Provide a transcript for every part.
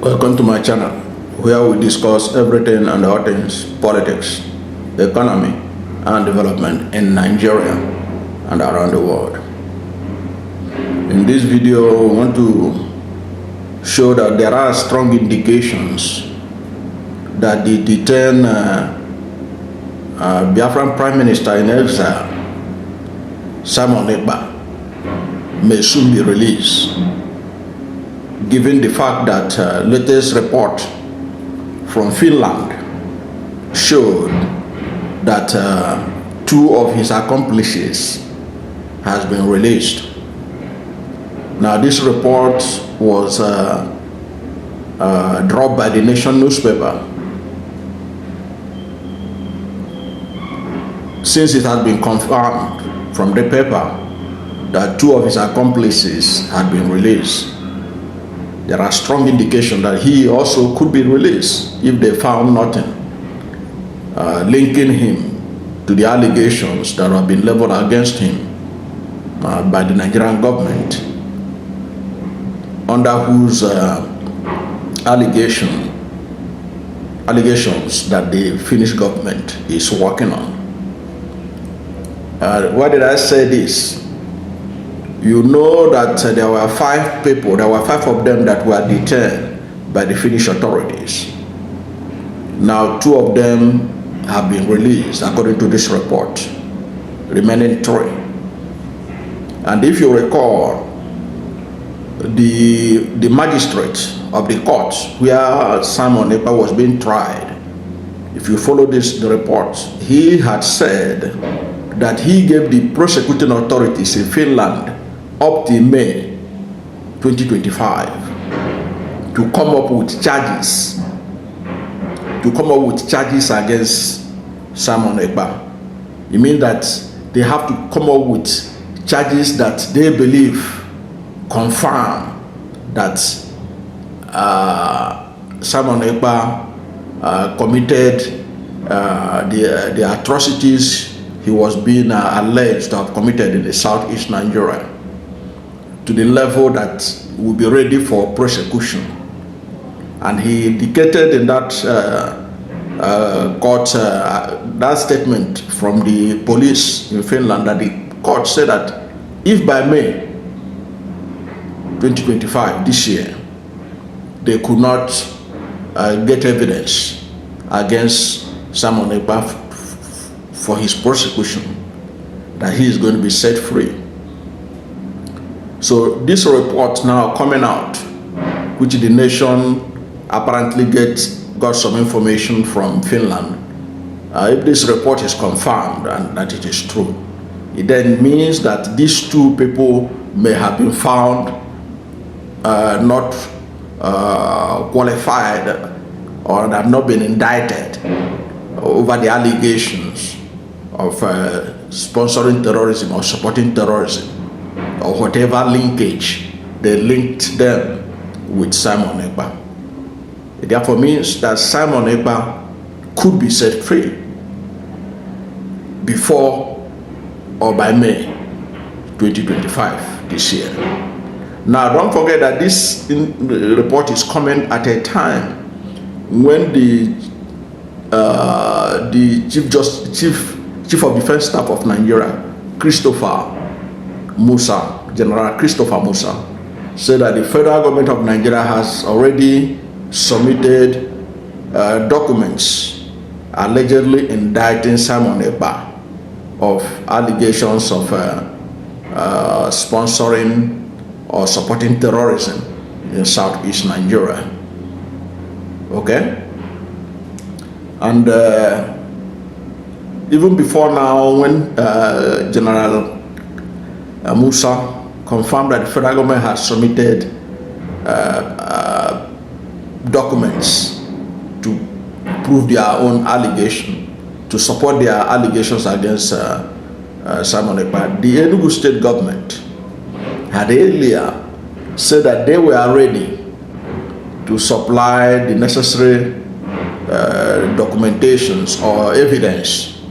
Welcome to my channel, where we discuss everything and all things politics, economy, and development in Nigeria and around the world. In this video, we want to show that there are strong indications that the detained Biafran Prime Minister in Exile, Ekpa, may soon be released, given the fact that latest report from Finland showed that two of his accomplices has been released. Now this report was dropped by the Nation newspaper, since it has been confirmed from the paper that two of his accomplices had been released. There are strong indications that he also could be released if they found nothing linking him to the allegations that have been leveled against him by the Nigerian government, under whose allegations that the Finnish government is working on. Why did I say this? You know that there were five of them that were detained by the Finnish authorities. Now two of them have been released according to this report, remaining three. And if you recall, the magistrate of the court where Ekpa was being tried, if you follow the report, he had said that he gave the prosecuting authorities in Finland up till May 2025 to come up with charges against Ekpa. It means that they have to come up with charges that they believe confirm that Ekpa committed the atrocities he was being alleged to have committed in the southeast Nigeria, to the level that will be ready for prosecution. And he indicated in that court, that statement from the police in Finland, that the court said that if by May 2025, this year, they could not get evidence against Ekpa for his prosecution, that he is going to be set free. So this report now coming out, which the Nation apparently got some information from Finland, if this report is confirmed and that it is true, it then means that these two people may have been found not qualified or have not been indicted over the allegations of sponsoring terrorism or supporting terrorism, or whatever linkage they linked them with Ekpa. It therefore means that Ekpa could be set free before or by May 2025 this year. Now don't forget that this report is coming at a time when the Chief of Defense Staff of Nigeria, General Christopher Musa, said that the federal government of Nigeria has already submitted documents allegedly indicting Ekpa of allegations of sponsoring or supporting terrorism in southeast Nigeria. Okay? And even before now, when General Musa confirmed that the federal government has submitted documents to prove their own allegation, to support their allegations against Ekpa, the Enugu state government had earlier said that they were ready to supply the necessary documentations or evidence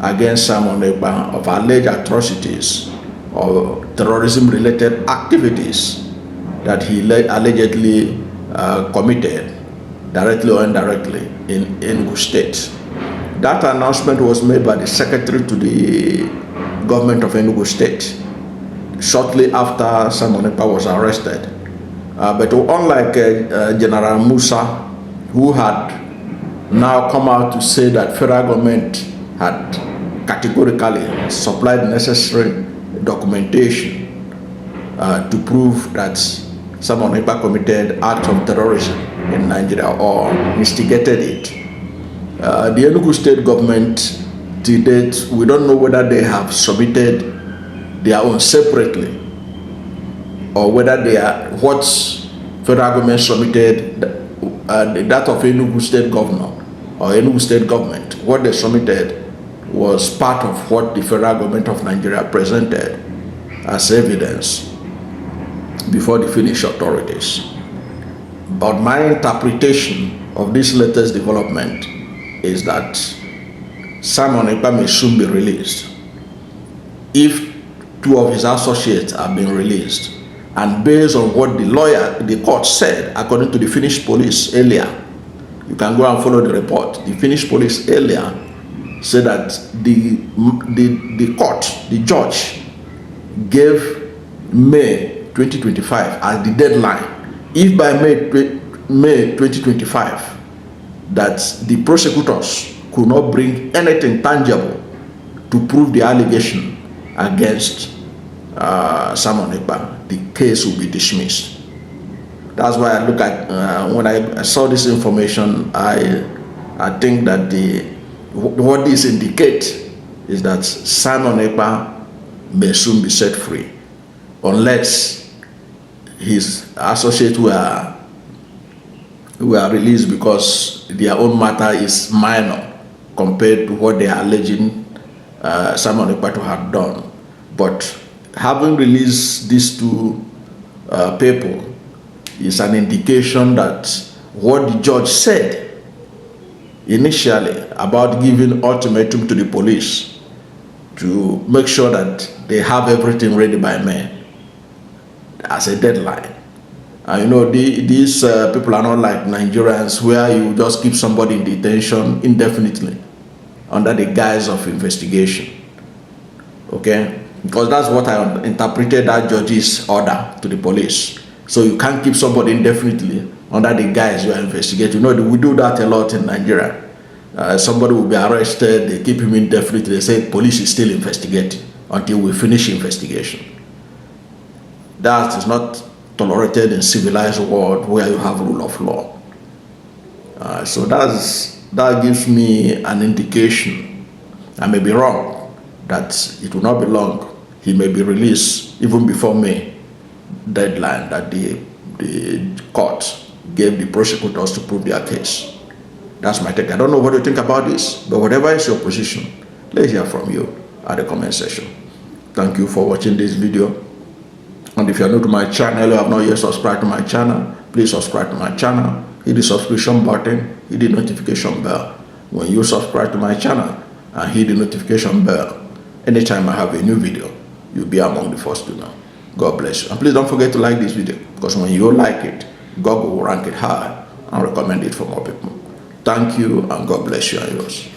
against Ekpa of alleged atrocities or terrorism-related activities that he allegedly committed, directly or indirectly, in Enugu State. That announcement was made by the secretary to the government of Enugu State shortly after Simon Ekpa was arrested. But unlike General Musa, who had now come out to say that federal government had categorically supplied necessary documentation to prove that Simon Ekpa committed acts of terrorism in Nigeria or instigated it. The Enugu State government, to date, we don't know whether they have submitted their own separately or whether they are what federal government submitted, that of Enugu State governor or Enugu State government, what they submitted was part of what the federal government of Nigeria presented as evidence before the Finnish authorities. But my interpretation of this latest development is that Simon Ekpa may soon be released if two of his associates have been released. And based on what the court said, according to the Finnish police earlier, you can go and follow the report. The Finnish police earlier said that the court, the judge, gave May 2025 as the deadline. If by May 2025 that the prosecutors could not bring anything tangible to prove the allegation against Simon Ekpa, the case will be dismissed. That's why I look at when I saw this information, I think that what this indicates is that Simon Ekpa may soon be set free, unless his associates were released because their own matter is minor compared to what they are alleging Simon Ekpa to have done. But having released these two people is an indication that what the judge said initially about giving ultimatum to the police to make sure that they have everything ready by May as a deadline. And you know, these people are not like Nigerians where you just keep somebody in detention indefinitely under the guise of investigation. Okay? Because that's what I interpreted that judge's order to the police. So you can't keep somebody indefinitely under the guise you are investigating. You know, we do that a lot in Nigeria. Somebody will be arrested, they keep him indefinitely, they say police is still investigating until we finish investigation. That is not tolerated in civilized world where you have rule of law. So that gives me an indication, I may be wrong, that it will not be long. He may be released even before May deadline that the court gave the prosecutors to prove their case. That's my take. I don't know what you think about this, but whatever is your position, let's hear from you at the comment section. Thank you for watching this video. And if you are new to my channel, you have not yet subscribed to my channel, please subscribe to my channel. Hit the subscription button, hit the notification bell. When you subscribe to my channel and hit the notification bell, anytime I have a new video, you'll be among the first to know. God bless you. And please don't forget to like this video, because when you like it, God will rank it high and recommend it for more people. Thank you, and God bless you and yours.